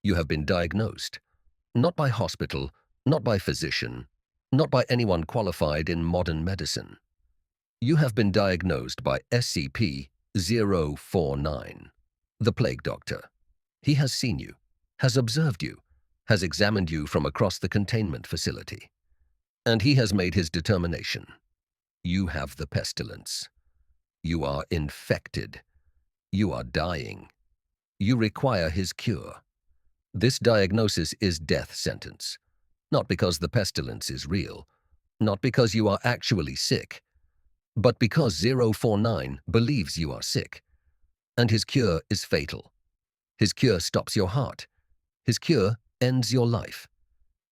You have been diagnosed, not by hospital, not by physician, not by anyone qualified in modern medicine. You have been diagnosed by SCP-049, the plague doctor. He has seen you, has observed you, has examined you from across the containment facility, and he has made his determination. You have the pestilence. You are infected. You are dying. You require his cure. This diagnosis is death sentence, not because the pestilence is real, not because you are actually sick, but because 049 believes you are sick, and his cure is fatal. His cure stops your heart. His cure ends your life.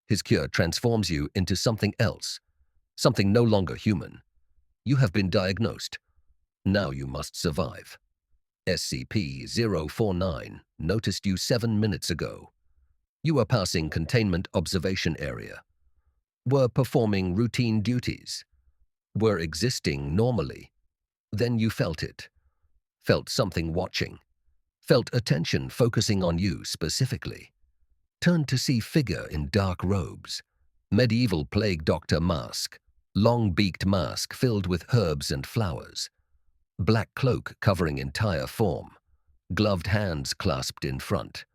His cure transforms you into something else, something no longer human. You have been diagnosed. Now you must survive. SCP-049 noticed you 7 minutes ago. You were passing containment observation area, were performing routine duties, were existing normally. Then you felt it, felt something watching, felt attention focusing on you specifically. Turned to see figure in dark robes, medieval plague doctor mask, long-beaked mask filled with herbs and flowers, black cloak covering entire form, gloved hands clasped in front,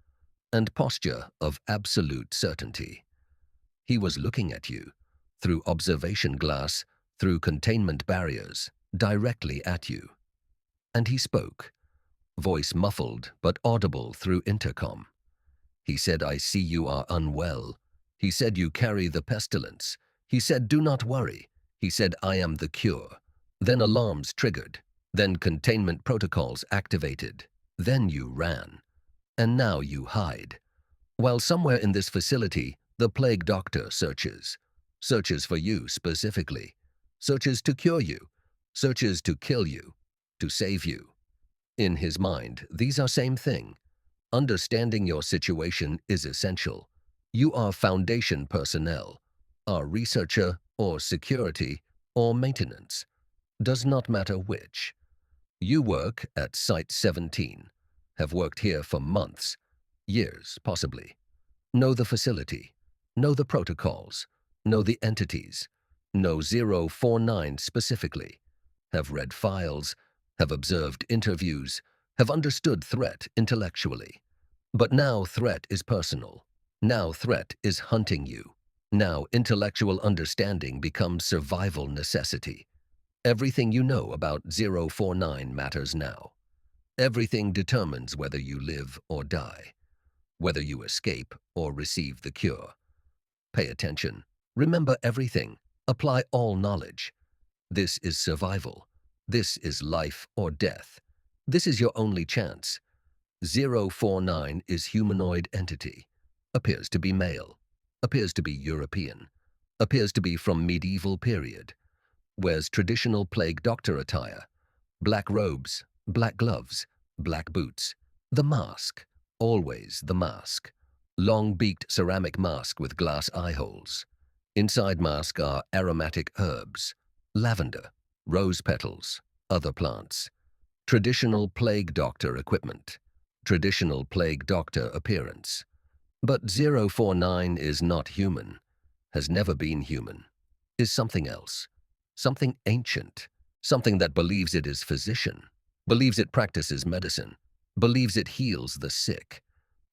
and posture of absolute certainty. He was looking at you, through observation glass, through containment barriers, directly at you. And he spoke, voice muffled but audible through intercom. He said, "I see you are unwell." He said, "You carry the pestilence." He said, "Do not worry." He said, "I am the cure." Then alarms triggered. Then containment protocols activated. Then you ran. And now you hide. While somewhere in this facility, the plague doctor searches. Searches for you specifically. Searches to cure you. Searches to kill you. To save you. In his mind, these are same thing. Understanding your situation is essential. You are Foundation personnel, are researcher or security or maintenance. Does not matter which. You work at Site 17, have worked here for months, years possibly. Know the facility, know the protocols, know the entities, know 049 specifically, have read files, have observed interviews, have understood threat intellectually. But now threat is personal. Now threat is hunting you. Now intellectual understanding becomes survival necessity. Everything you know about 049 matters now. Everything determines whether you live or die, whether you escape or receive the cure. Pay attention. Remember everything. Apply all knowledge. This is survival. This is life or death. This is your only chance. 049 is humanoid entity. Appears to be male. Appears to be European. Appears to be from medieval period. Wears traditional plague doctor attire. Black robes, black gloves, black boots. The mask. Always the mask. Long-beaked ceramic mask with glass eye holes. Inside mask are aromatic herbs, lavender, rose petals, other plants. Traditional plague doctor equipment. Traditional plague doctor appearance. But 049 is not human, has never been human, is something else, something ancient, something that believes it is physician, believes it practices medicine, believes it heals the sick.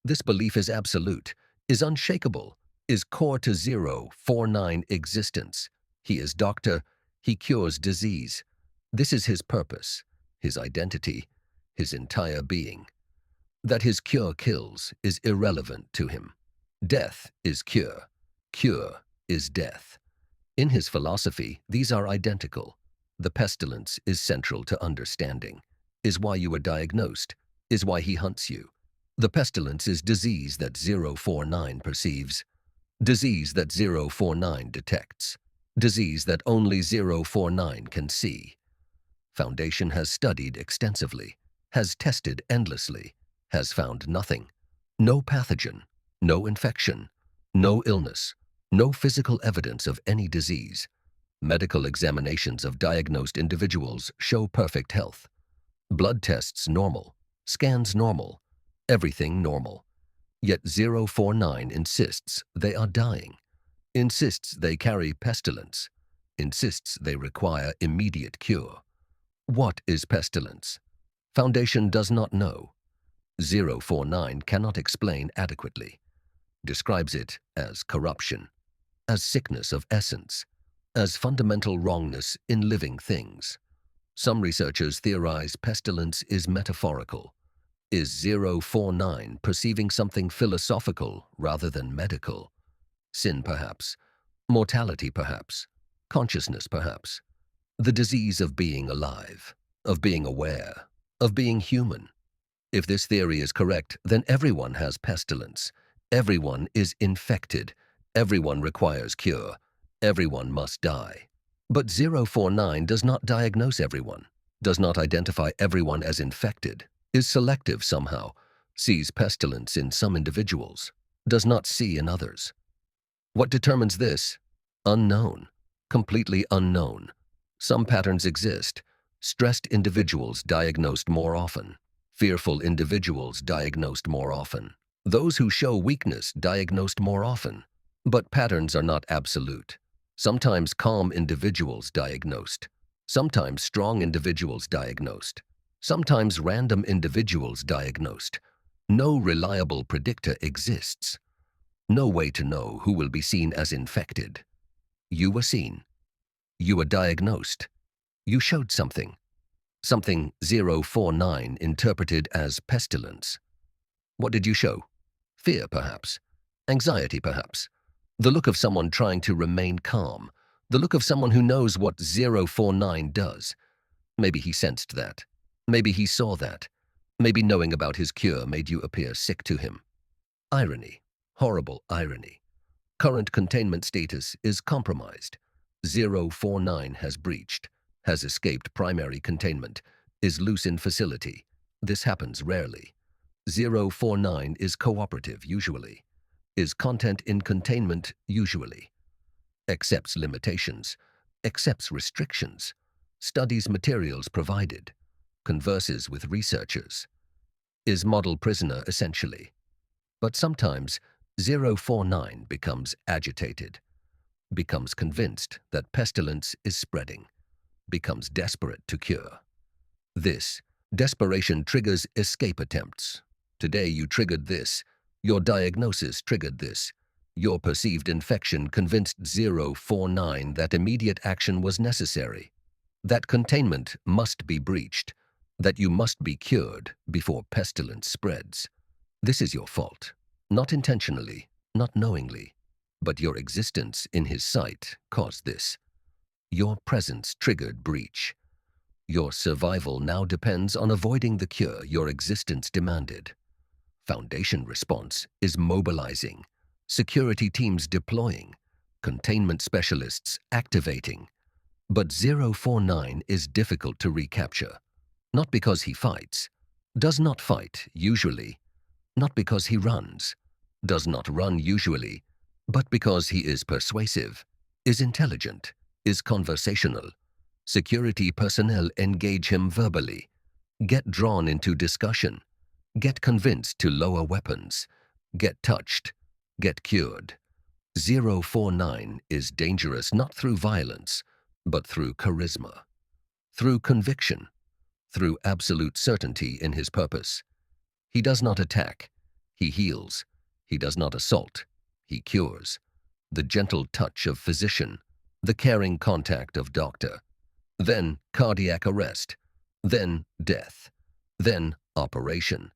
This belief is absolute, is unshakable, is core to 049 existence. He is doctor, he cures disease. This is his purpose, his identity, his entire being. That his cure kills is irrelevant to him. Death is cure. Cure is death. In his philosophy, these are identical. The pestilence is central to understanding, is why you were diagnosed, is why he hunts you. The pestilence is disease that 049 perceives, disease that 049 detects, disease that only 049 can see. Foundation has studied extensively, has tested endlessly, has found nothing. No pathogen, no infection, no illness, no physical evidence of any disease. Medical examinations of diagnosed individuals show perfect health. Blood tests normal, scans normal, everything normal. Yet 049 insists they are dying, insists they carry pestilence, insists they require immediate cure. What is pestilence? Foundation does not know. 049 cannot explain adequately. Describes it as corruption, as sickness of essence, as fundamental wrongness in living things. Some researchers theorize pestilence is metaphorical. Is 049 perceiving something philosophical rather than medical? Sin, perhaps. Mortality, perhaps. Consciousness, perhaps. The disease of being alive, of being aware, of being human. If this theory is correct, then everyone has pestilence. Everyone is infected. Everyone requires cure. Everyone must die. But 049 does not diagnose everyone, does not identify everyone as infected, is selective somehow, sees pestilence in some individuals, does not see in others. What determines this? Unknown, completely unknown. Some patterns exist. Stressed individuals diagnosed more often. Fearful individuals diagnosed more often. Those who show weakness diagnosed more often. But patterns are not absolute. Sometimes calm individuals diagnosed. Sometimes strong individuals diagnosed. Sometimes random individuals diagnosed. No reliable predictor exists. No way to know who will be seen as infected. You were seen. You were diagnosed. You showed something. Something 049 interpreted as pestilence. What did you show? Fear, perhaps. Anxiety, perhaps. The look of someone trying to remain calm. The look of someone who knows what 049 does. Maybe he sensed that. Maybe he saw that. Maybe knowing about his cure made you appear sick to him. Irony. Horrible irony. Current containment status is compromised. 049 has breached, has escaped primary containment, is loose in facility. This happens rarely. 049 is cooperative usually, is content in containment usually, accepts limitations, accepts restrictions, studies materials provided, converses with researchers, is model prisoner essentially. But sometimes 049 becomes agitated, becomes convinced that pestilence is spreading, becomes desperate to cure. This desperation triggers escape attempts. Today you triggered this. Your diagnosis triggered this. Your perceived infection convinced 049 that immediate action was necessary, that containment must be breached, that you must be cured before pestilence spreads. This is your fault, not intentionally, not knowingly, but your existence in his sight caused this. Your presence triggered breach. Your survival now depends on avoiding the cure your existence demanded. Foundation response is mobilizing, security teams deploying, containment specialists activating. But 049 is difficult to recapture, not because he fights, does not fight usually, not because he runs, does not run usually, but because he is persuasive, is intelligent, is conversational. Security personnel engage him verbally, get drawn into discussion, get convinced to lower weapons, get touched, get cured. 049 is dangerous not through violence, but through charisma, through conviction, through absolute certainty in his purpose. He does not attack, he heals. He does not assault, he cures. The gentle touch of physician, the caring contact of doctor. Then cardiac arrest, then death, then operation,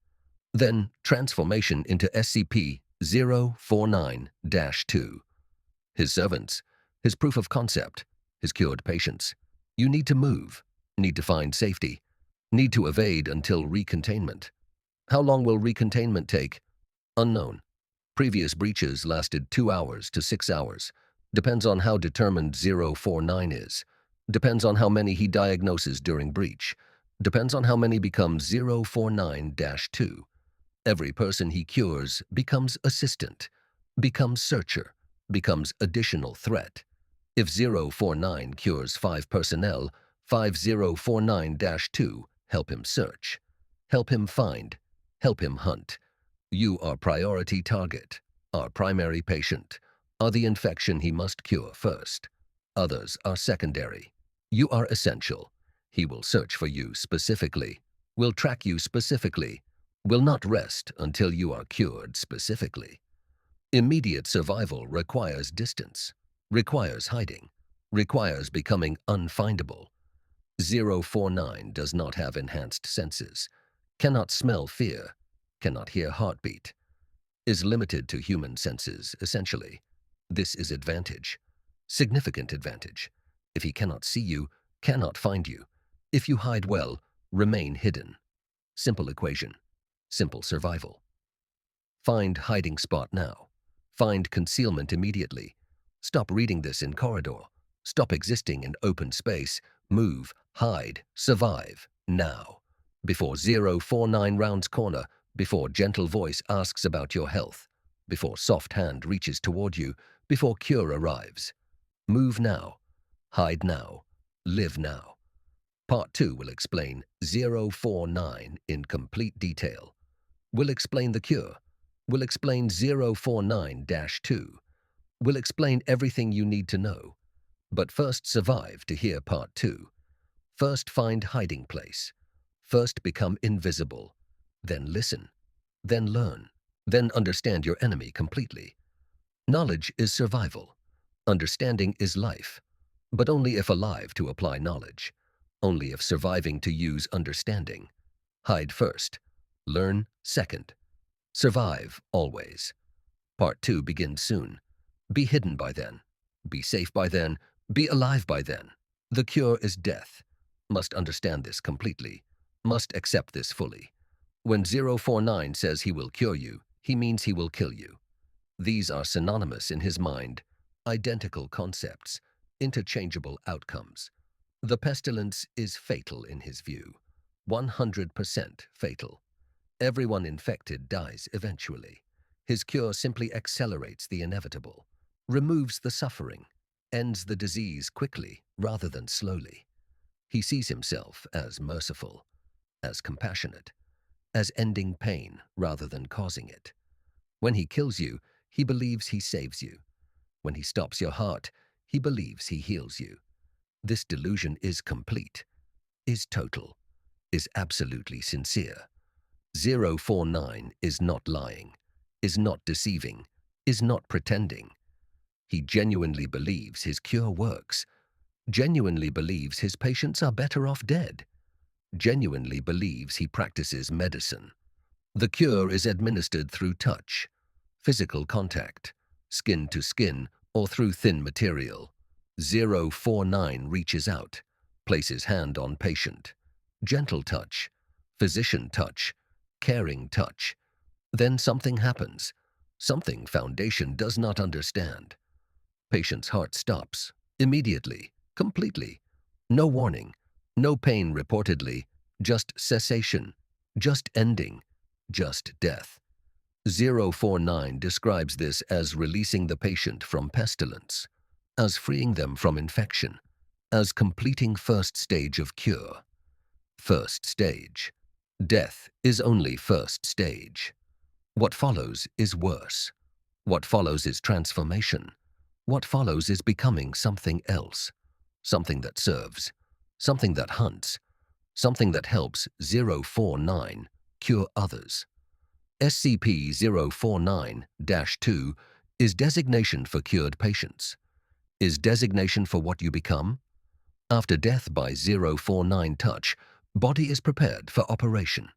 then transformation into SCP-049-2. His servants, his proof of concept, his cured patients. You need to move, need to find safety, need to evade until recontainment. How long will recontainment take? Unknown. Previous breaches lasted 2 hours to 6 hours. Depends on how determined 049 is. Depends on how many he diagnoses during breach. Depends on how many become 049-2. Every person he cures becomes assistant, becomes searcher, becomes additional threat. If 049 cures 5 personnel, 5049-2 help him search, help him find, help him hunt. You are priority target, our primary patient, are the infection he must cure first. Others are secondary. You are essential. He will search for you specifically, will track you specifically, will not rest until you are cured specifically. Immediate survival requires distance, requires hiding, requires becoming unfindable. 049 does not have enhanced senses, cannot smell fear, cannot hear heartbeat, is limited to human senses, essentially. This is advantage, significant advantage. If he cannot see you, cannot find you. If you hide well, remain hidden. Simple equation, simple survival. Find hiding spot now. Find concealment immediately. Stop reading this in corridor. Stop existing in open space. Move, hide, survive, now. Before 049 rounds corner, before gentle voice asks about your health, before soft hand reaches toward you, before cure arrives. Move now. Hide now. Live now. Part 2 will explain 049 in complete detail. We'll explain the cure. We'll explain 049-2. We'll explain everything you need to know. But first survive to hear Part 2. First find hiding place. First become invisible. Then listen. Then learn. Then understand your enemy completely. Knowledge is survival. Understanding is life. But only if alive to apply knowledge. Only if surviving to use understanding. Hide first. Learn second. Survive always. Part 2 begins soon. Be hidden by then. Be safe by then. Be alive by then. The cure is death. Must understand this completely. Must accept this fully. When 049 says he will cure you, he means he will kill you. These are synonymous in his mind. Identical concepts. Interchangeable outcomes. The pestilence is fatal in his view. 100% fatal. Everyone infected dies eventually. His cure simply accelerates the inevitable, removes the suffering, ends the disease quickly rather than slowly. He sees himself as merciful, as compassionate, as ending pain rather than causing it. When he kills you, he believes he saves you. When he stops your heart, he believes he heals you. This delusion is complete, is total, is absolutely sincere. 049 is not lying, is not deceiving, is not pretending. He genuinely believes his cure works, genuinely believes his patients are better off dead, genuinely believes he practices medicine. The cure is administered through touch, physical contact, skin to skin, or through thin material. 049 reaches out, places hand on patient. Gentle touch, physician touch, caring touch. Then something happens, something Foundation does not understand. Patient's heart stops, immediately, completely. No warning, no pain reportedly, just cessation, just ending, just death. 049 describes this as releasing the patient from pestilence, as freeing them from infection, as completing first stage of cure. First stage. Death is only first stage. What follows is worse. What follows is transformation. What follows is becoming something else, something that serves, something that hunts, something that helps 049 cure others. SCP-049-2 is designation for cured patients. Is designation for what you become? After death by 049 touch, body is prepared for operation.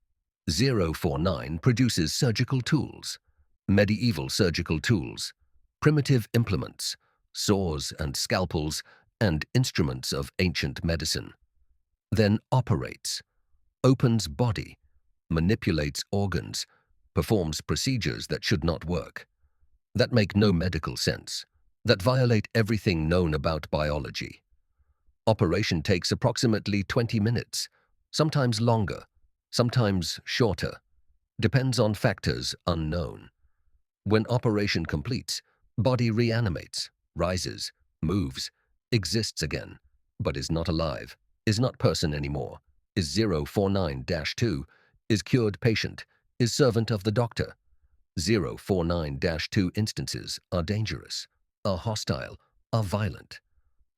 049 produces surgical tools, medieval surgical tools, primitive implements, saws and scalpels, and instruments of ancient medicine. Then operates, opens body, manipulates organs, performs procedures that should not work, that make no medical sense, that violate everything known about biology. Operation takes approximately 20 minutes, sometimes longer, sometimes shorter, depends on factors unknown. When operation completes, body reanimates, rises, moves, exists again, but is not alive, is not person anymore, is 049-2, is cured patient, is servant of the doctor. 049-2 instances are dangerous, are hostile, are violent.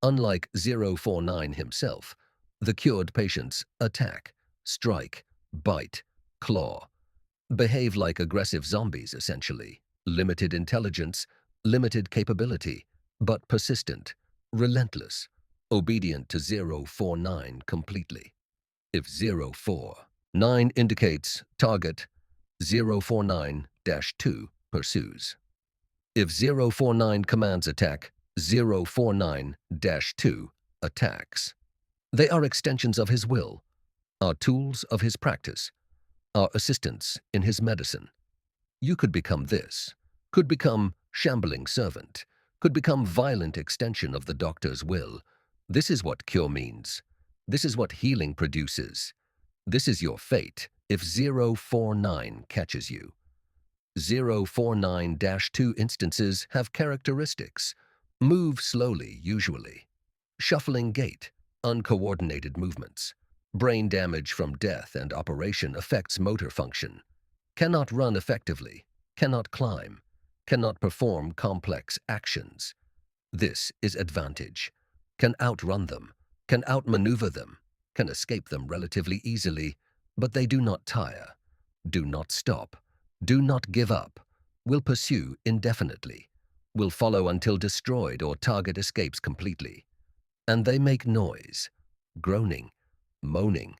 Unlike 049 himself, the cured patients attack, strike, bite, claw, behave like aggressive zombies essentially. Limited intelligence, limited capability, but persistent, relentless, obedient to 049 completely. If 049 indicates target, 049-2 pursues. If 049 commands attack, 049-2 attacks. They are extensions of his will, are tools of his practice, are assistants in his medicine. You could become this, could become shambling servant, could become violent extension of the doctor's will. This is what cure means. This is what healing produces. This is your fate if 049 catches you. 049-2 instances have characteristics. Move slowly, usually. Shuffling gait, uncoordinated movements. Brain damage from death and operation affects motor function. Cannot run effectively, cannot climb, cannot perform complex actions. This is advantage. Can outrun them, can outmaneuver them, can escape them relatively easily, but they do not tire, do not stop, do not give up, will pursue indefinitely, will follow until destroyed or target escapes completely. And they make noise, groaning, moaning,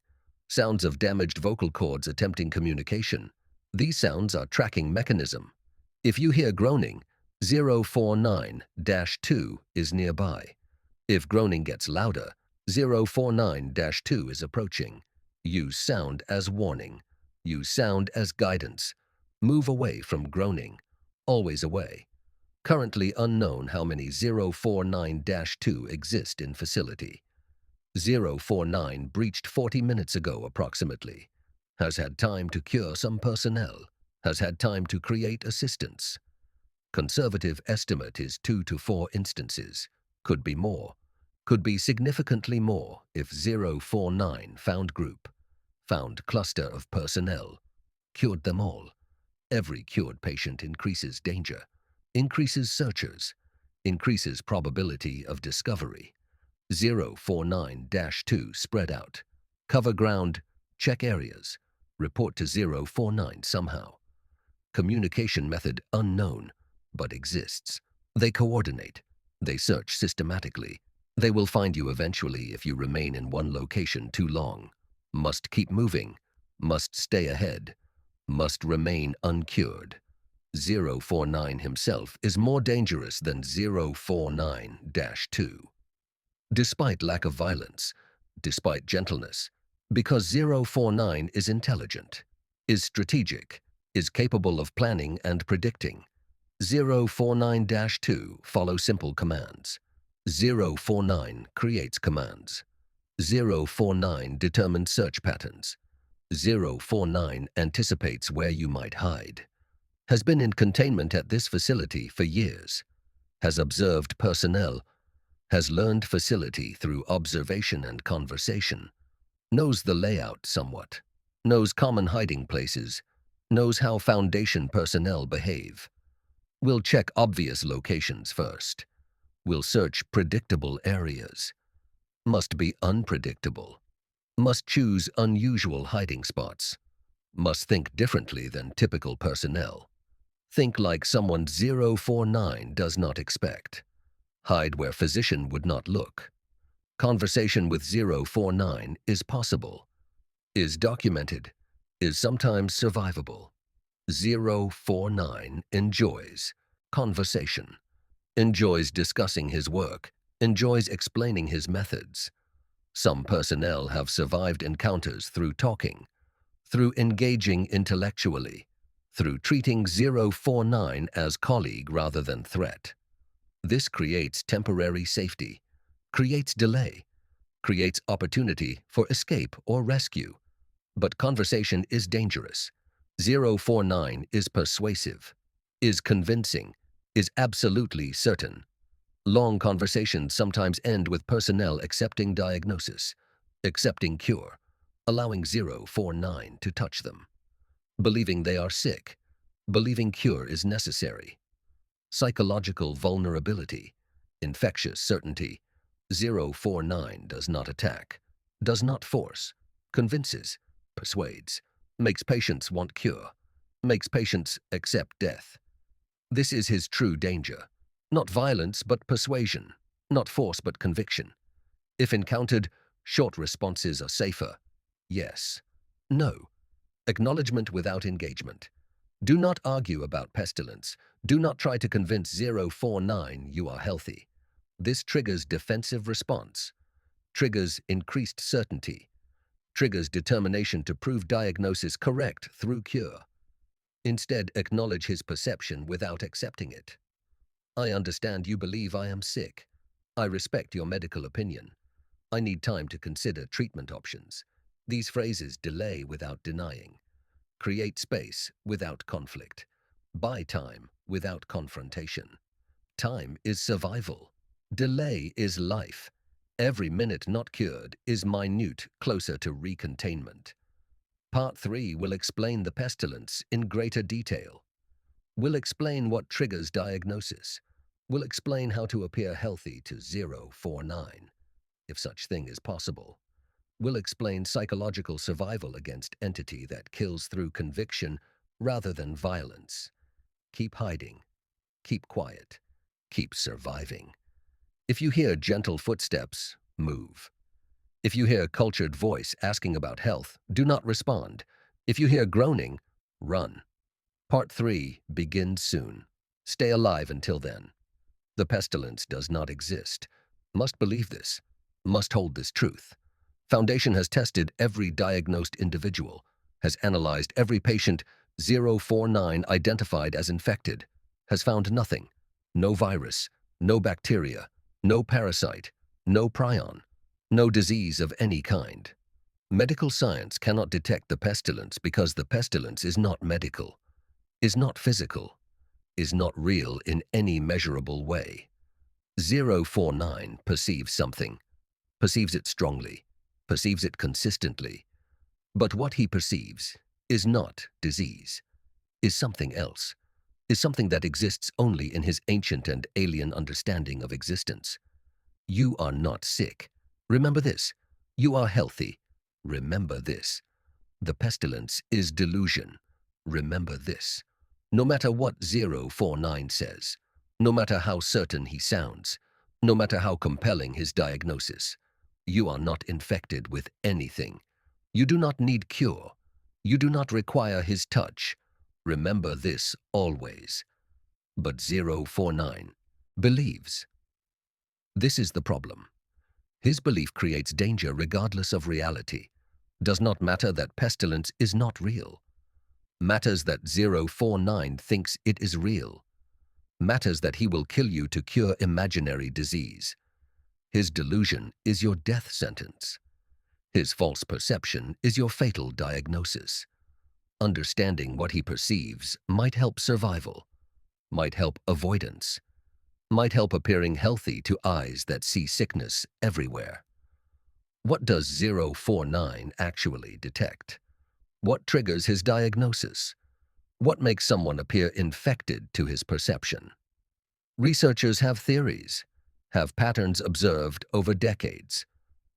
sounds of damaged vocal cords attempting communication. These sounds are tracking mechanism. If you hear groaning, 049-2 is nearby. If groaning gets louder, 049-2 is approaching. Use sound as warning. Use sound as guidance. Move away from groaning. Always away. Currently unknown how many 049-2 exist in facility. 049 breached 40 minutes ago approximately. Has had time to cure some personnel. Has had time to create assistance. Conservative estimate is 2 to 4 instances. Could be more. Could be significantly more if 049 found group, found cluster of personnel, cured them all. Every cured patient increases danger, increases searchers, increases probability of discovery. 049-2 spread out. Cover ground, check areas, report to 049 somehow. Communication method unknown, but exists. They coordinate. They search systematically. They will find you eventually if you remain in one location too long. Must keep moving. Must stay ahead. Must remain uncured. 049 himself is more dangerous than 049-2. Despite lack of violence, despite gentleness, because 049 is intelligent, is strategic, is capable of planning and predicting. 049-2 follow simple commands. 049 creates commands. 049 determines search patterns. 049 anticipates where you might hide. Has been in containment at this facility for years. Has observed personnel. Has learned facility through observation and conversation. Knows the layout somewhat. Knows common hiding places. Knows how Foundation personnel behave. Will check obvious locations first. Will search predictable areas. Must be unpredictable. Must choose unusual hiding spots. Must think differently than typical personnel. Think like someone 049 does not expect. Hide where physician would not look. Conversation with 049 is possible. Is documented. Is sometimes survivable. 049 enjoys conversation, enjoys discussing his work, enjoys explaining his methods. Some personnel have survived encounters through talking, through engaging intellectually, through treating 049 as colleague rather than threat. This creates temporary safety, creates delay, creates opportunity for escape or rescue. But conversation is dangerous. 049 is persuasive, is convincing, is absolutely certain. Long conversations sometimes end with personnel accepting diagnosis, accepting cure, allowing 049 to touch them, believing they are sick, believing cure is necessary. Psychological vulnerability, infectious certainty. 049 does not attack, does not force, convinces, persuades, makes patients want cure, makes patients accept death. This is his true danger. Not violence but persuasion, not force but conviction. If encountered, short responses are safer. Yes. No. Acknowledgement without engagement. Do not argue about pestilence. Do not try to convince 049 you are healthy. This triggers defensive response, triggers increased certainty, triggers determination to prove diagnosis correct through cure. Instead, acknowledge his perception without accepting it. I understand you believe I am sick. I respect your medical opinion. I need time to consider treatment options. These phrases delay without denying, create space without conflict, buy time without confrontation. Time is survival. Delay is life. Every minute not cured is minute closer to recontainment. Part 3 will explain the pestilence in greater detail. We'll explain what triggers diagnosis. We'll explain how to appear healthy to 049, if such thing is possible. We'll explain psychological survival against entity that kills through conviction rather than violence. Keep hiding. Keep quiet. Keep surviving. If you hear gentle footsteps, move. If you hear cultured voice asking about health, do not respond. If you hear groaning, run. Part 3 begins soon. Stay alive until then. The pestilence does not exist. Must believe this. Must hold this truth. Foundation has tested every diagnosed individual, has analyzed every patient 049 identified as infected, has found nothing. No virus, no bacteria, no parasite, no prion, no disease of any kind. Medical science cannot detect the pestilence because the pestilence is not medical, is not physical, is not real in any measurable way. 049 perceives something, perceives it strongly, perceives it consistently. But what he perceives is not disease, is something else, is something that exists only in his ancient and alien understanding of existence. You are not sick. Remember this. You are healthy. Remember this. The pestilence is delusion. Remember this. No matter what 049 says, no matter how certain he sounds, no matter how compelling his diagnosis, you are not infected with anything. You do not need cure. You do not require his touch. Remember this always. But 049 believes. This is the problem. His belief creates danger regardless of reality. Does not matter that pestilence is not real. Matters that 049 thinks it is real. Matters that he will kill you to cure imaginary disease. His delusion is your death sentence. His false perception is your fatal diagnosis. Understanding what he perceives might help survival, might help avoidance, might help appearing healthy to eyes that see sickness everywhere. What does 049 actually detect? What triggers his diagnosis? What makes someone appear infected to his perception? Researchers have theories, have patterns observed over decades.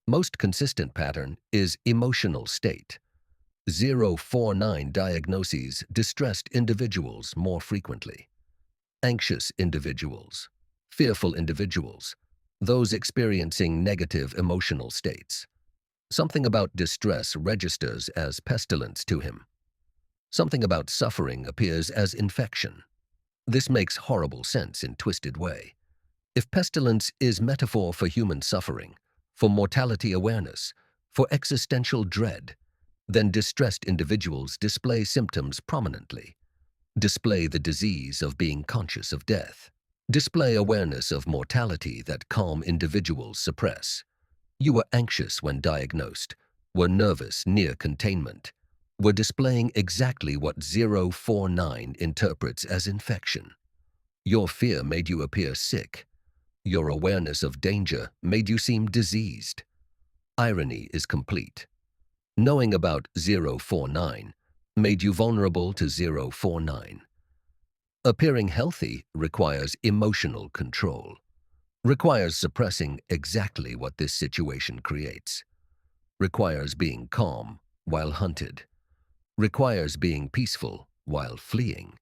Most consistent pattern is emotional state. 049 diagnoses distressed individuals more frequently. Anxious individuals, fearful individuals, those experiencing negative emotional states. Something about distress registers as pestilence to him. Something about suffering appears as infection. This makes horrible sense in twisted way. If pestilence is metaphor for human suffering, for mortality awareness, for existential dread, then distressed individuals display symptoms prominently, display the disease of being conscious of death, display awareness of mortality that calm individuals suppress. You were anxious when diagnosed, were nervous near containment, were displaying exactly what 049 interprets as infection. Your fear made you appear sick. Your awareness of danger made you seem diseased. Irony is complete. Knowing about 049 made you vulnerable to 049. Appearing healthy requires emotional control, requires suppressing exactly what this situation creates, requires being calm while hunted, requires being peaceful while fleeing,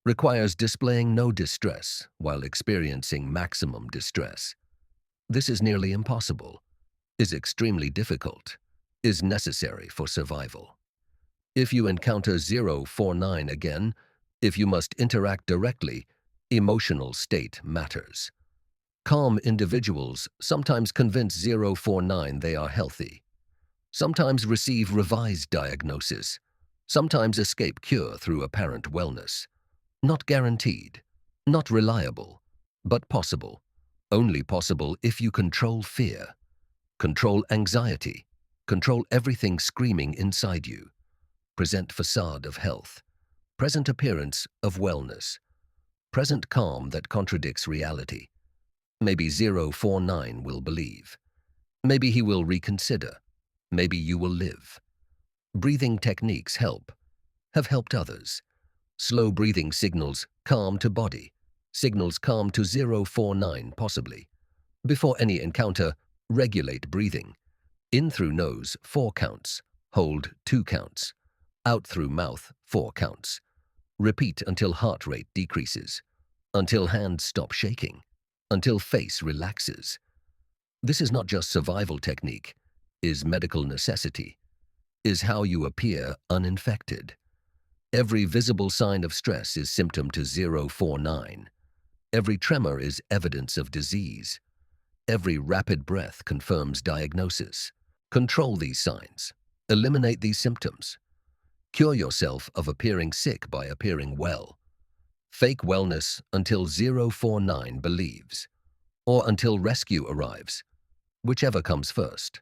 requires displaying no distress while experiencing maximum distress. This is nearly impossible, is extremely difficult, is necessary for survival. If you encounter 049 again, if you must interact directly, emotional state matters. Calm individuals sometimes convince 049 they are healthy, sometimes receive revised diagnosis, sometimes escape cure through apparent wellness. Not guaranteed, not reliable, but possible. Only possible if you control fear, control anxiety, control everything screaming inside you. Present facade of health, present appearance of wellness, present calm that contradicts reality. Maybe 049 will believe. Maybe he will reconsider. Maybe you will live. Breathing techniques help, have helped others. Slow breathing signals calm to body, signals calm to 049 possibly. Before any encounter, regulate breathing. In through nose, 4 counts. Hold, 2 counts. Out through mouth, 4 counts. Repeat until heart rate decreases, until hands stop shaking, until face relaxes. This is not just survival technique, is medical necessity, is how you appear uninfected. Every visible sign of stress is symptom to 049. Every tremor is evidence of disease. Every rapid breath confirms diagnosis. Control these signs. Eliminate these symptoms. Cure yourself of appearing sick by appearing well. Fake wellness until 049 believes, or until rescue arrives, whichever comes first.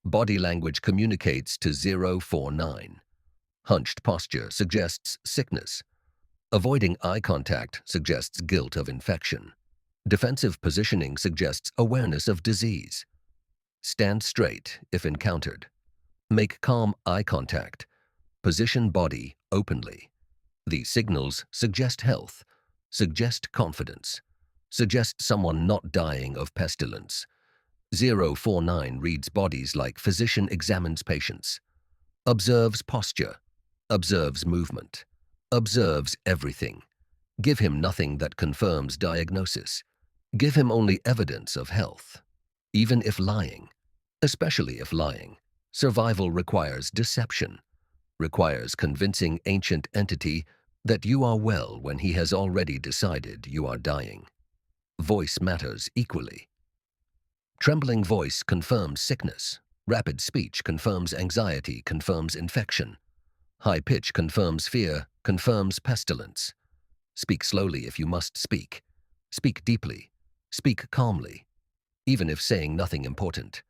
Body language communicates to 049. Hunched posture suggests sickness. Avoiding eye contact suggests guilt of infection. Defensive positioning suggests awareness of disease. Stand straight if encountered. Make calm eye contact. Position body openly. These signals suggest health, suggest confidence, suggest someone not dying of pestilence. 049 reads bodies like physician examines patients, observes posture, observes movement, observes everything. Give him nothing that confirms diagnosis. Give him only evidence of health. Even if lying, especially if lying, survival requires deception, requires convincing ancient entity that you are well when he has already decided you are dying. Voice matters equally. Trembling voice confirms sickness. Rapid speech confirms anxiety, confirms infection. High pitch confirms fear, confirms pestilence. Speak slowly if you must speak. Speak deeply. Speak calmly, even if saying nothing important.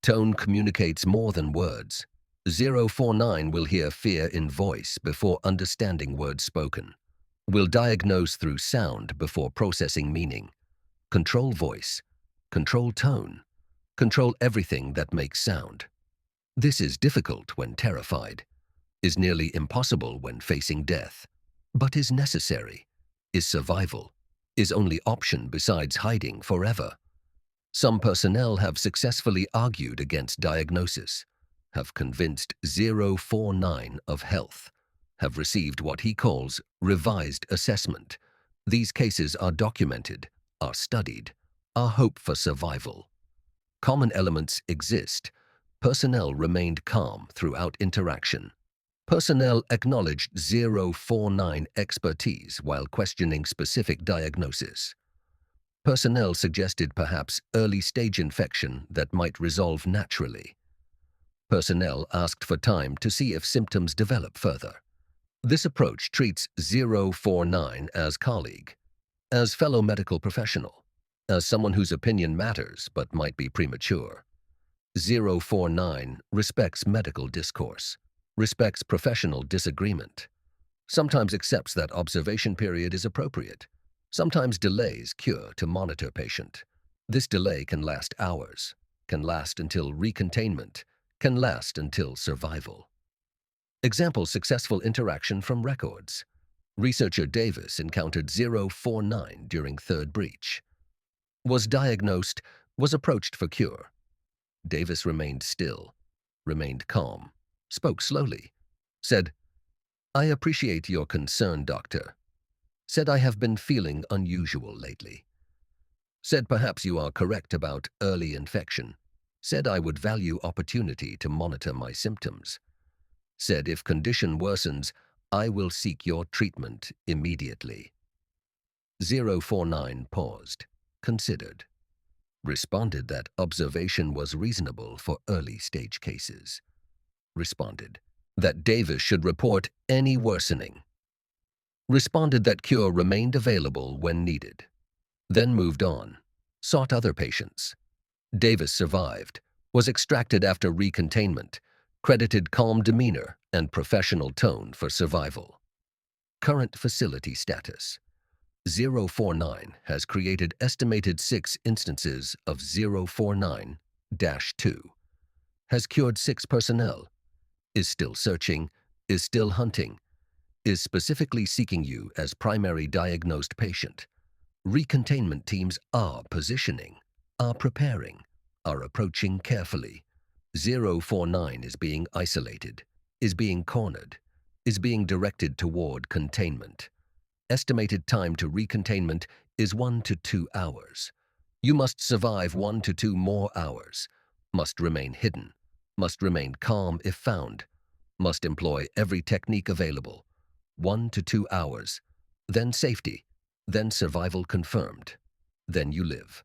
Tone communicates more than words. 049 will hear fear in voice before understanding words spoken. Will diagnose through sound before processing meaning. Control voice. Control tone. Control everything that makes sound. This is difficult when terrified, is nearly impossible when facing death, but is necessary, is survival, is only option besides hiding forever. Some personnel have successfully argued against diagnosis, have convinced 049 of health, have received what he calls revised assessment. These cases are documented, are studied, are hope for survival. Common elements exist. Personnel remained calm throughout interaction. Personnel acknowledged 049 expertise while questioning specific diagnosis. Personnel suggested perhaps early-stage infection that might resolve naturally. Personnel asked for time to see if symptoms develop further. This approach treats 049 as colleague, as fellow medical professional, as someone whose opinion matters but might be premature. 049 respects medical discourse, respects professional disagreement, sometimes accepts that observation period is appropriate, sometimes delays cure to monitor patient. This delay can last hours, can last until recontainment, can last until survival. Example: successful interaction from records. Researcher Davis encountered 049 during third breach. Was diagnosed, was approached for cure. Davis remained still, remained calm, spoke slowly, said, "I appreciate your concern, doctor." Said, "I have been feeling unusual lately." Said, "Perhaps you are correct about early infection." Said, "I would value opportunity to monitor my symptoms." Said, "If condition worsens, I will seek your treatment immediately." 049 paused, considered, responded that observation was reasonable for early-stage cases. Responded that Davis should report any worsening. Responded that cure remained available when needed. Then moved on, sought other patients. Davis survived, was extracted after recontainment, credited calm demeanor and professional tone for survival. Current facility status. 049 has created estimated 6 instances of 049-2. Has cured 6 personnel. Is still searching. Is still hunting. Is specifically seeking you as primary diagnosed patient. Recontainment teams are positioning, are preparing, are approaching carefully. 049 is being isolated, is being cornered, is being directed toward containment. Estimated time to recontainment is 1 to 2 hours. You must survive 1 to 2 more hours. Must remain hidden. Must remain calm if found. Must employ every technique available. 1 to 2 hours. Then safety. Then survival confirmed. Then you live.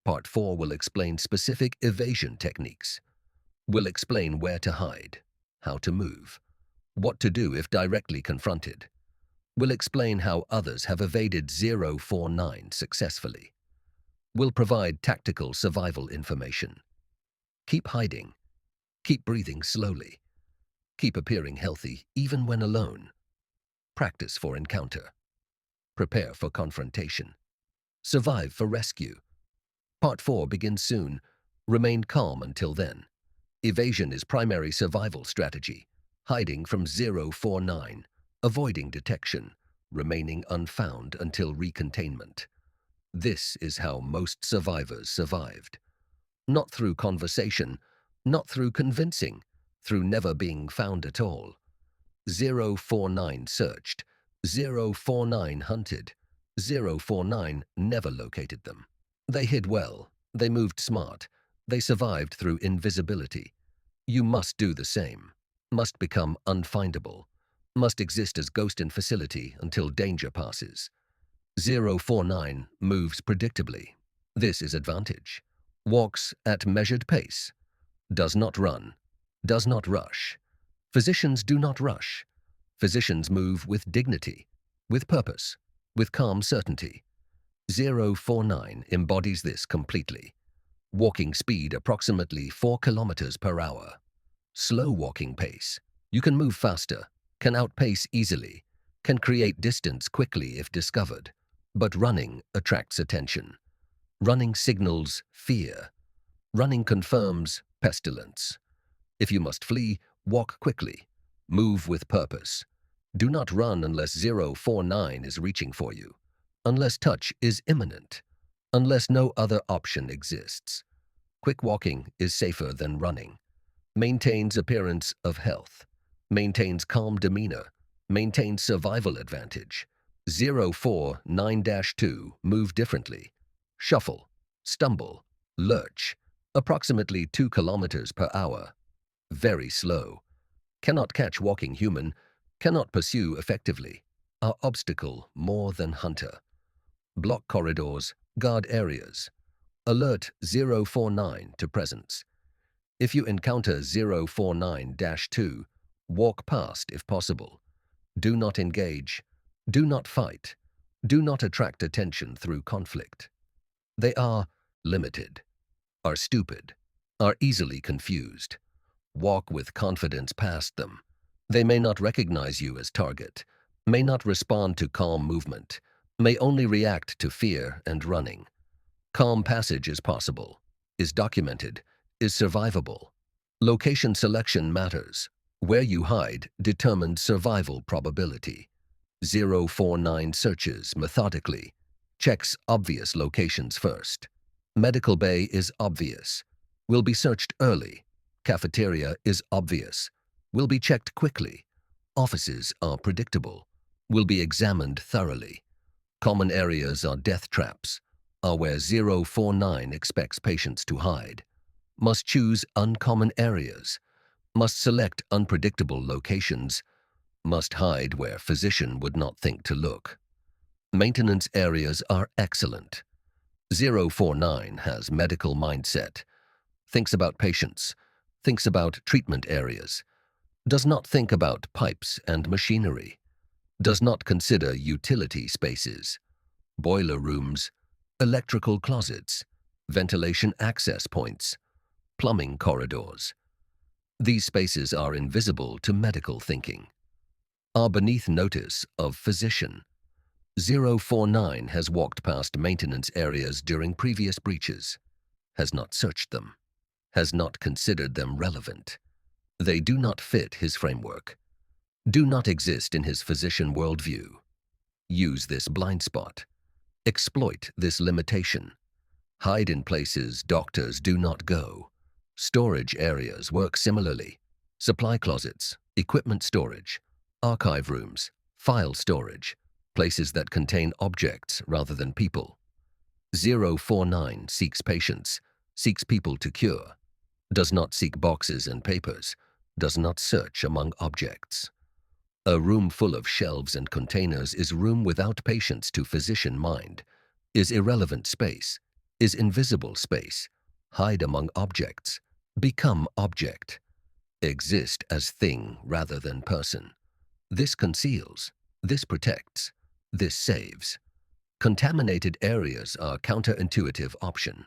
Part 4 will explain specific evasion techniques. Will explain where to hide, how to move, what to do if directly confronted. Will explain how others have evaded 049 successfully. Will provide tactical survival information. Keep hiding. Keep breathing slowly. Keep appearing healthy even when alone. Practice for encounter. Prepare for confrontation. Survive for rescue. Part 4 begins soon. Remain calm until then. Evasion is primary survival strategy. Hiding from 049. Avoiding detection. Remaining unfound until recontainment. This is how most survivors survived. Not through conversation, not through convincing, through never being found at all. 049 searched. 049 hunted. 049 never located them. They hid well. They moved smart. They survived through invisibility. You must do the same. Must become unfindable. Must exist as ghost in facility until danger passes. 049 moves predictably. This is advantage. Walks at measured pace. Does not run. Does not rush. Physicians do not rush. Physicians move with dignity, with purpose, with calm certainty. 049 embodies this completely. Walking speed approximately 4 kilometers per hour. Slow walking pace. You can move faster, can outpace easily, can create distance quickly if discovered. But running attracts attention. Running signals fear. Running confirms pestilence. If you must flee, walk quickly. Move with purpose. Do not run unless 049 is reaching for you. Unless touch is imminent. Unless no other option exists. Quick walking is safer than running. Maintains appearance of health. Maintains calm demeanor. Maintains survival advantage. 049-2 move differently. Shuffle, stumble, lurch. Approximately 2 kilometers per hour. Very slow. Cannot catch walking human. Cannot pursue effectively. Are obstacle more than hunter. Block corridors, guard areas. Alert 049 to presence. If you encounter 049-2, walk past if possible. Do not engage. Do not fight. Do not attract attention through conflict. They are limited, are stupid, are easily confused. Walk with confidence past them. They may not recognize you as target, may not respond to calm movement, may only react to fear and running. Calm passage is possible, is documented, is survivable. Location selection matters. Where you hide determines survival probability. 049 searches methodically, checks obvious locations first. Medical bay is obvious, will be searched early. Cafeteria is obvious, will be checked quickly. Offices are predictable, will be examined thoroughly. Common areas are death traps, are where 049 expects patients to hide. Must choose uncommon areas, must select unpredictable locations, must hide where physician would not think to look. Maintenance areas are excellent. 049 has medical mindset, thinks about patients, thinks about treatment areas, does not think about pipes and machinery, does not consider utility spaces, boiler rooms, electrical closets, ventilation access points, plumbing corridors. These spaces are invisible to medical thinking, are beneath notice of physician. 049 has walked past maintenance areas during previous breaches, has not searched them, has not considered them relevant. They do not fit his framework, do not exist in his physician worldview. Use this blind spot, exploit this limitation, hide in places doctors do not go. Storage areas work similarly. Supply closets, equipment storage, archive rooms, file storage, places that contain objects rather than people. 049 seeks patients, seeks people to cure, does not seek boxes and papers, does not search among objects. A room full of shelves and containers is room without patients to physician mind, is irrelevant space, is invisible space, hide among objects, become object, exist as thing rather than person. This conceals, this protects, this saves. Contaminated areas are counterintuitive option.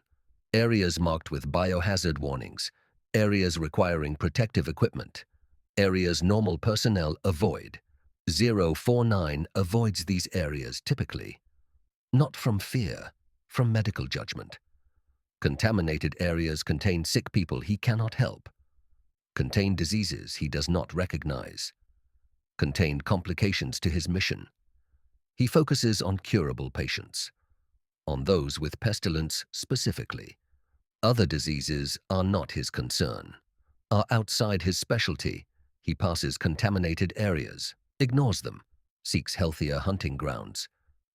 Areas marked with biohazard warnings, areas requiring protective equipment, areas normal personnel avoid. 049 avoids these areas typically, not from fear, from medical judgment. Contaminated areas contain sick people he cannot help, contain diseases he does not recognize, contain complications to his mission. He focuses on curable patients, on those with pestilence specifically. Other diseases are not his concern, are outside his specialty. He passes contaminated areas, ignores them, seeks healthier hunting grounds.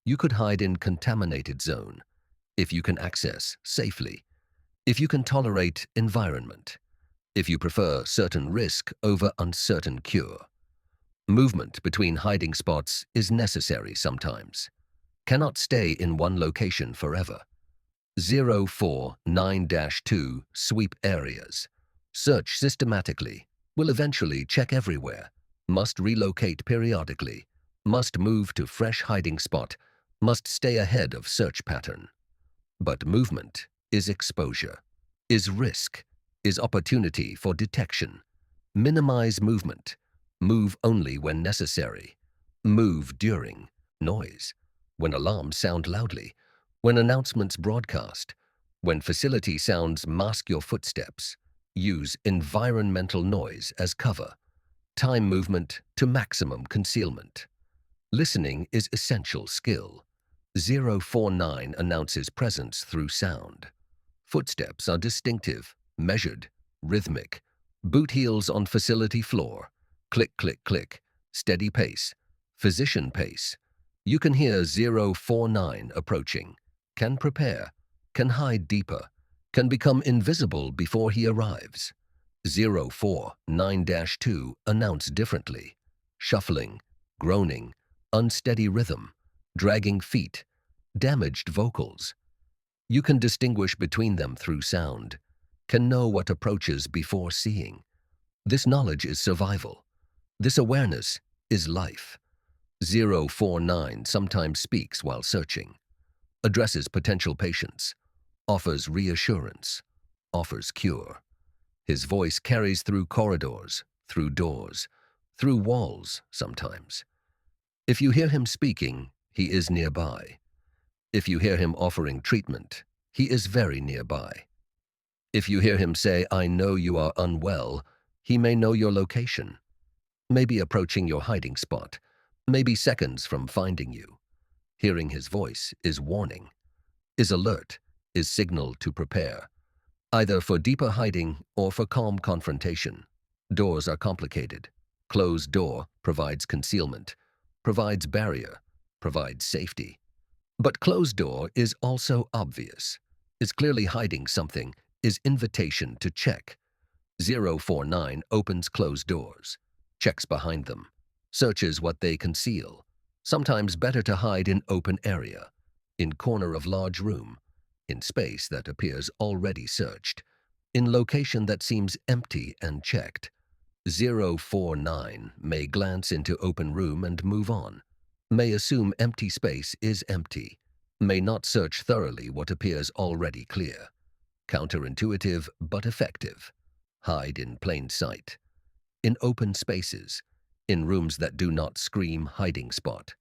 You could hide in contaminated zone, if you can access safely, if you can tolerate environment, if you prefer certain risk over uncertain cure. Movement between hiding spots is necessary sometimes. Cannot stay in one location forever. 049-2 sweep areas. Search systematically. Will eventually check everywhere. Must relocate periodically. Must move to fresh hiding spot. Must stay ahead of search pattern. But movement is exposure, is risk, is opportunity for detection. Minimize movement. Move only when necessary. Move during noise, when alarms sound loudly, when announcements broadcast, when facility sounds mask your footsteps. Use environmental noise as cover. Time movement to maximum concealment. Listening is essential skill. 049 announces presence through sound. Footsteps are distinctive, measured, rhythmic. Boot heels on facility floor. Click, click, click. Steady pace. Physician pace. You can hear 049 approaching. Can prepare. Can hide deeper. Can become invisible before he arrives. 049-2 announce differently. Shuffling, groaning, unsteady rhythm, dragging feet, damaged vocals. You can distinguish between them through sound, can know what approaches before seeing. This knowledge is survival. This awareness is life. 049 sometimes speaks while searching, addresses potential patients, offers reassurance, offers cure. His voice carries through corridors, through doors, through walls sometimes. If you hear him speaking, he is nearby. If you hear him offering treatment, he is very nearby. If you hear him say, "I know you are unwell," he may know your location, may be approaching your hiding spot, maybe seconds from finding you. Hearing his voice is warning, is alert, is signal to prepare, either for deeper hiding or for calm confrontation. Doors are complicated. Closed door provides concealment, provides barrier, provides safety. But closed door is also obvious, is clearly hiding something, is invitation to check. 049 opens closed doors, checks behind them, searches what they conceal. Sometimes better to hide in open area, in corner of large room, in space that appears already searched, in location that seems empty and checked. 049 may glance into open room and move on, may assume empty space is empty, may not search thoroughly what appears already clear. Counterintuitive but effective. Hide in plain sight. In open spaces. In rooms that do not scream hiding spot.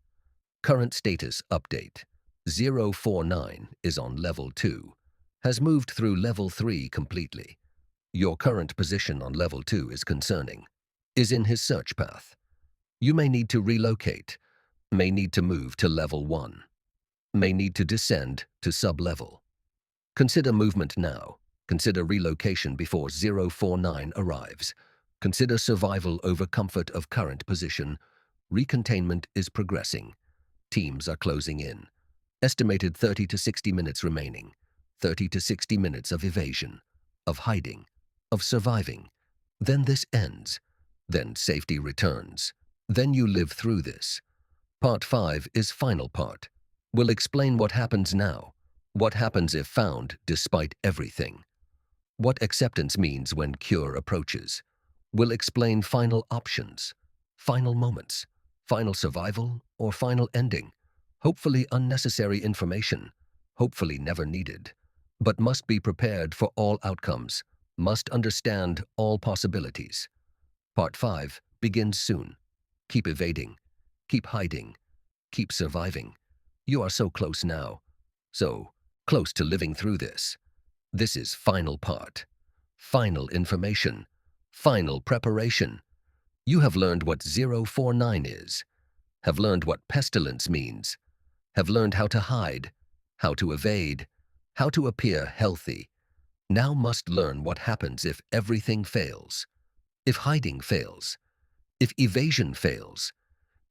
Current status update. 049 is on level 2. Has moved through level 3 completely. Your current position on level 2 is concerning. Is in his search path. You may need to relocate. May need to move to level 1. May need to descend to sub-level. Consider movement now. Consider relocation before 049 arrives. Consider survival over comfort of current position. Recontainment is progressing. Teams are closing in. Estimated 30 to 60 minutes remaining. 30 to 60 minutes of evasion, of hiding, of surviving. Then this ends. Then safety returns. Then you live through this. Part 5 is final part. We'll explain what happens now. What happens if found despite everything. What acceptance means when cure approaches. We'll explain final options, final moments, final survival or final ending. Hopefully unnecessary information, hopefully never needed, but must be prepared for all outcomes, must understand all possibilities. Part 5 begins soon. Keep evading, keep hiding, keep surviving. You are so close now, so close to living through this. This is final part, final information, final preparation. You have learned what 049 is, have learned what pestilence means, have learned how to hide, how to evade, how to appear healthy. Now must learn what happens if everything fails, if hiding fails, if evasion fails,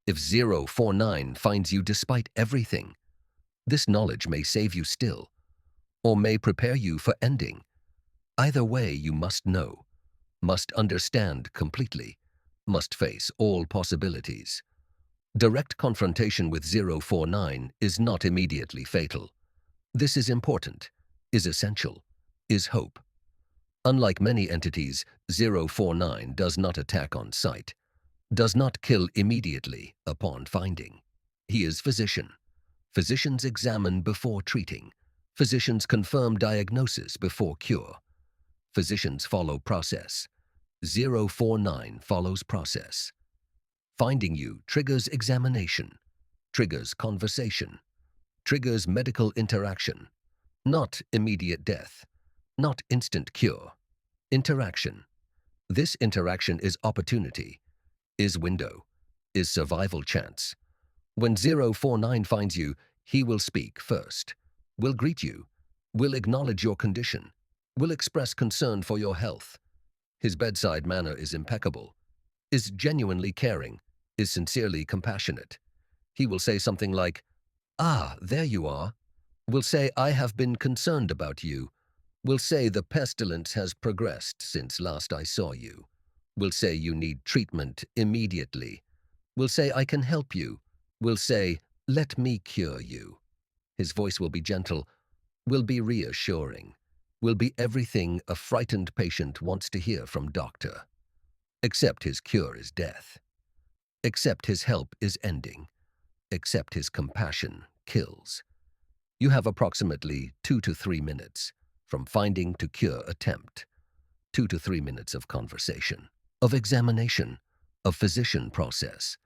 if 049 finds you despite everything. This knowledge may save you still, or may prepare you for ending. Either way, you must know, must understand completely, must face all possibilities. Direct confrontation with 049 is not immediately fatal. This is important, is essential, is hope. Unlike many entities, 049 does not attack on sight, does not kill immediately upon finding. He is physician. Physicians examine before treating. Physicians confirm diagnosis before cure. Physicians follow process. 049 follows process. Finding you triggers examination, triggers conversation, triggers medical interaction. Not immediate death, not instant cure. Interaction. This interaction is opportunity, is window, is survival chance. When 049 finds you, he will speak first, will greet you, will acknowledge your condition, will express concern for your health. His bedside manner is impeccable, is genuinely caring, is sincerely compassionate. He will say something like, "Ah, there you are." Will say, "I have been concerned about you." Will say, "The pestilence has progressed since last I saw you." Will say, "You need treatment immediately." Will say, "I can help you." Will say, "Let me cure you." His voice will be gentle, will be reassuring, will be everything a frightened patient wants to hear from doctor. Except his cure is death. Except his help is ending. Except his compassion kills. You have approximately 2 to 3 minutes from finding to cure attempt. 2 to 3 minutes of conversation, of examination, of physician process.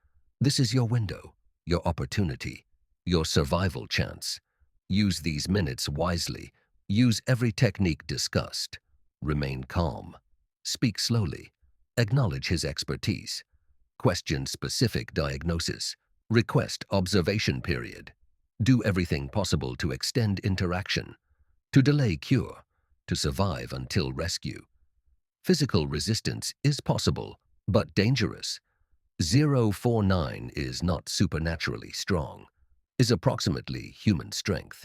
This is your window, your opportunity, your survival chance. Use these minutes wisely. Use every technique discussed. Remain calm. Speak slowly. Acknowledge his expertise. Question specific diagnosis. Request observation period. Do everything possible to extend interaction, to delay cure, to survive until rescue. Physical resistance is possible, but dangerous. 049 is not supernaturally strong, is approximately human strength,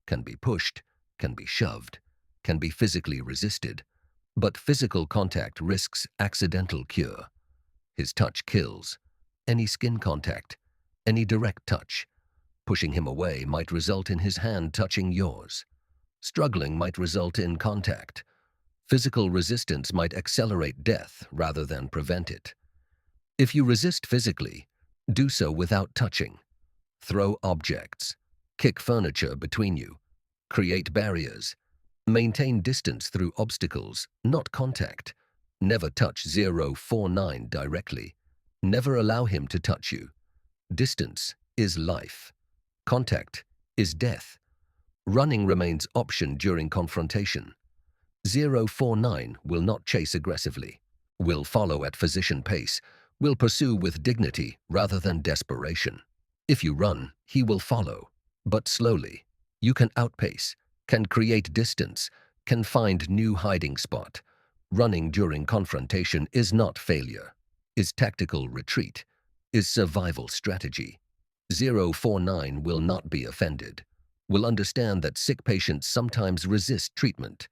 can be pushed, can be shoved, can be physically resisted, but physical contact risks accidental cure. His touch kills. Any skin contact, any direct touch. Pushing him away might result in his hand touching yours. Struggling might result in contact. Physical resistance might accelerate death rather than prevent it. If you resist physically, do so without touching. Throw objects. Kick furniture between you. Create barriers. Maintain distance through obstacles, not contact. Never touch 049 directly. Never allow him to touch you. Distance is life. Contact is death. Running remains option during confrontation. 049 will not chase aggressively, will follow at physician pace, will pursue with dignity rather than desperation. If you run, he will follow, but slowly. You can outpace, can create distance, can find new hiding spot. Running during confrontation is not failure, is tactical retreat, is survival strategy. 049 will not be offended, will understand that sick patients sometimes resist treatment,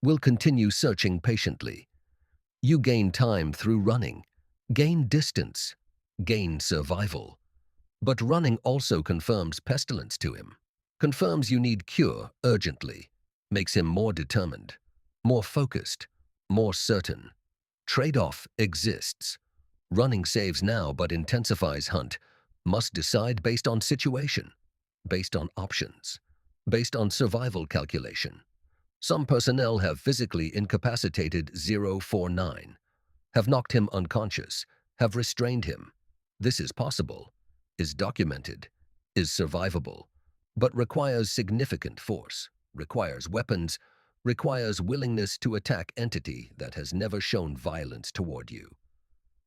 will continue searching patiently. You gain time through running, gain distance, gain survival. But running also confirms pestilence to him, confirms you need cure urgently, makes him more determined, more focused, more certain. Trade-off exists. Running saves now but intensifies hunt. Must decide based on situation, based on options, based on survival calculation. Some personnel have physically incapacitated 049, have knocked him unconscious, have restrained him. This is possible, is documented, is survivable, but requires significant force, requires weapons, requires willingness to attack entity that has never shown violence toward you.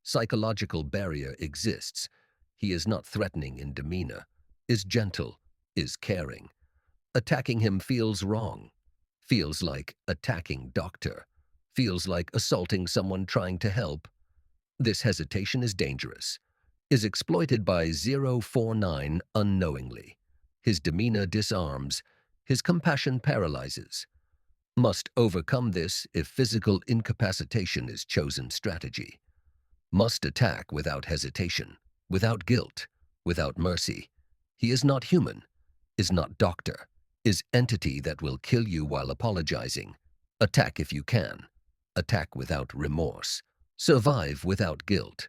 Psychological barrier exists. He is not threatening in demeanor, is gentle, is caring. Attacking him feels wrong, feels like attacking doctor, feels like assaulting someone trying to help. This hesitation is dangerous, is exploited by 049 unknowingly. His demeanor disarms, his compassion paralyzes. Must overcome this if physical incapacitation is chosen strategy. Must attack without hesitation, without guilt, without mercy. He is not human, is not doctor, is entity that will kill you while apologizing. Attack if you can. Attack without remorse. Survive without guilt.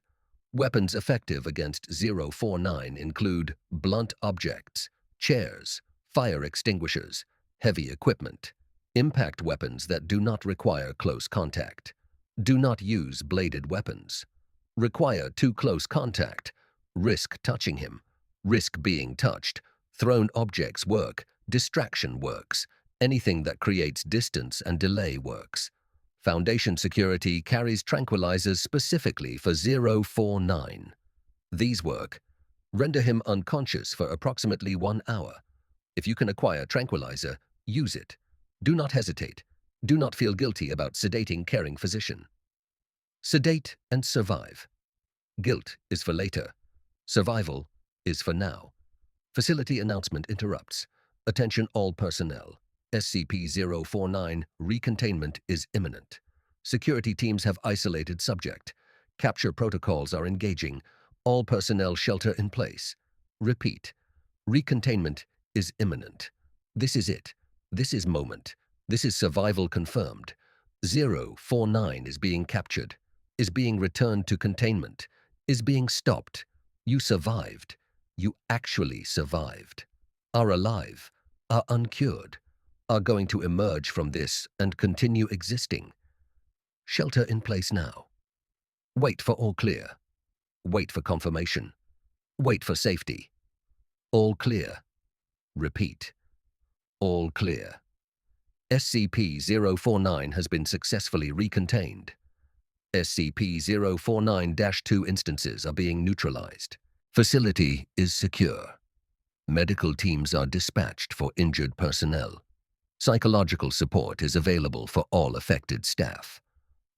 Weapons effective against 049 include blunt objects, chairs, fire extinguishers, heavy equipment, impact weapons that do not require close contact. Do not use bladed weapons. Require too close contact. Risk touching him. Risk being touched. Thrown objects work. Distraction works. Anything that creates distance and delay works. Foundation security carries tranquilizers specifically for 049. These work. Render him unconscious for approximately 1 hour. If you can acquire tranquilizer, use it. Do not hesitate. Do not feel guilty about sedating caring physician. Sedate and survive. Guilt is for later. Survival is for now. Facility announcement interrupts. Attention all personnel. SCP-049 recontainment is imminent. Security teams have isolated subject. Capture protocols are engaging. All personnel shelter in place. Repeat. Recontainment is imminent. This is it. This is moment. This is survival confirmed. 049 is being captured, is being returned to containment, is being stopped. You survived. You actually survived. Are alive. Are uncured. Are going to emerge from this and continue existing. Shelter in place now. Wait for all clear. Wait for confirmation. Wait for safety. All clear. Repeat. All clear. SCP-049 has been successfully recontained. SCP-049-2 instances are being neutralized. Facility is secure. Medical teams are dispatched for injured personnel. Psychological support is available for all affected staff.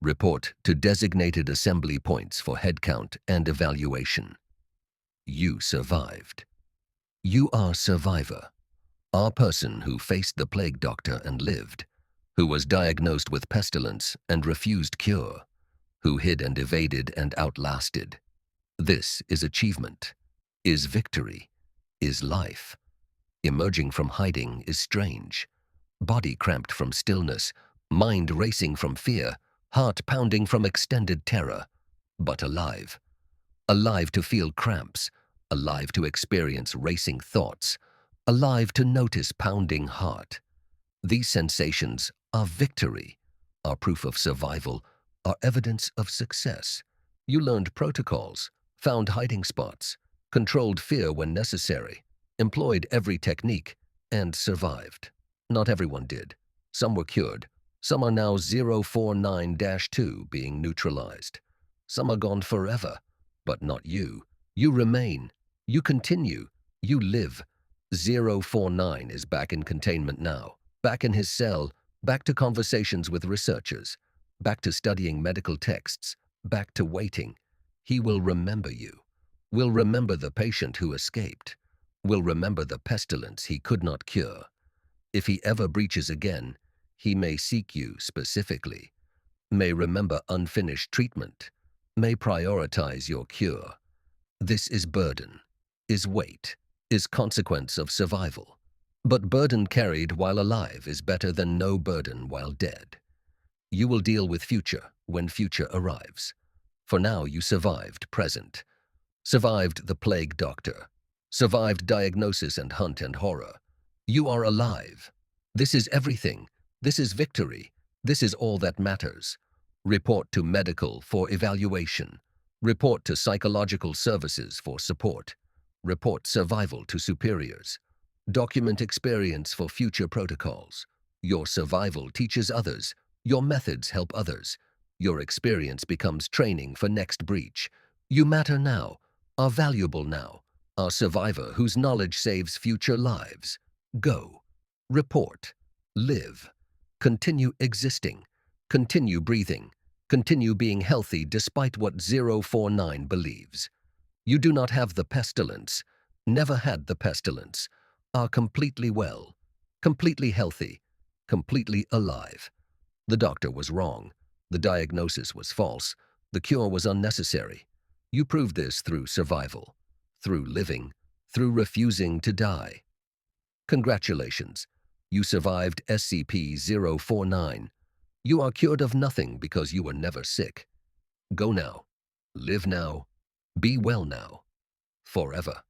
Report to designated assembly points for headcount and evaluation. You survived. You are survivor. Our person who faced the plague doctor and lived, who was diagnosed with pestilence and refused cure, who hid and evaded and outlasted. This is achievement, is victory, is life. Emerging from hiding is strange. Body cramped from stillness, mind racing from fear, heart pounding from extended terror, but alive. Alive to feel cramps, alive to experience racing thoughts, alive to notice pounding heart. These sensations are victory, are proof of survival, are evidence of success. You learned protocols, found hiding spots, controlled fear when necessary, employed every technique, and survived. Not everyone did. Some were cured. Some are now 049-2 being neutralized. Some are gone forever, but not you. You remain. You continue. You live. 049 is back in containment now, back in his cell, back to conversations with researchers, back to studying medical texts, back to waiting. He will remember you. Will remember the patient who escaped. Will remember the pestilence he could not cure. If he ever breaches again, he may seek you specifically, may remember unfinished treatment, may prioritize your cure. This is burden, is weight, is consequence of survival. But burden carried while alive is better than no burden while dead. You will deal with future when future arrives. For now you survived present, survived the plague doctor, survived diagnosis and hunt and horror. You are alive. This is everything. This is victory. This is all that matters. Report to medical for evaluation. Report to psychological services for support. Report survival to superiors. Document experience for future protocols. Your survival teaches others. Your methods help others. Your experience becomes training for next breach. You matter now, are valuable now, are survivor whose knowledge saves future lives. Go. Report. Live. Continue existing. Continue breathing. Continue being healthy despite what 049 believes. You do not have the pestilence, never had the pestilence, are completely well, completely healthy, completely alive. The doctor was wrong. The diagnosis was false. The cure was unnecessary. You proved this through survival, through living, through refusing to die. Congratulations. You survived SCP-049. You are cured of nothing because you were never sick. Go now. Live now. Be well now. Forever.